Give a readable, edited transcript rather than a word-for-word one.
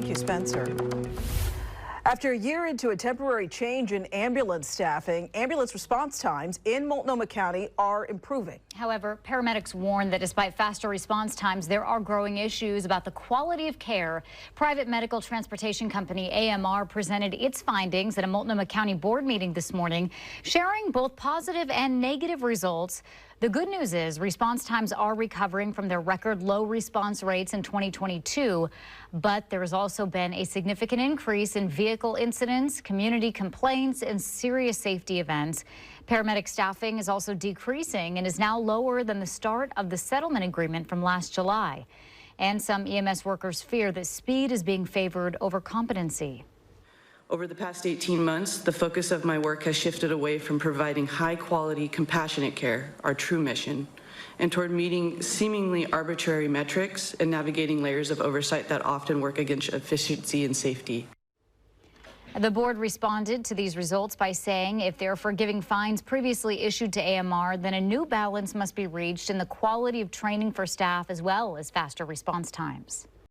Thank you, Spencer. After a year into a temporary change in ambulance staffing, ambulance response times in Multnomah County are improving. However, paramedics warn that despite faster response times, there are growing issues about the quality of care. Private medical transportation company AMR presented its findings at a Multnomah County board meeting this morning, sharing both positive and negative results. The good news is response times are recovering from their record low response rates in 2022, but there has also been a significant increase in vehicle incidents, community complaints, and serious safety events. Paramedic staffing is also decreasing and is now lower than the start of the settlement agreement from last July. And some EMS workers fear that speed is being favored over competency. Over the past 18 months, the focus of my work has shifted away from providing high-quality, compassionate care, our true mission, and toward meeting seemingly arbitrary metrics and navigating layers of oversight that often work against efficiency and safety. The board responded to these results by saying if they're forgiving fines previously issued to AMR, then a new balance must be reached in the quality of training for staff as well as faster response times.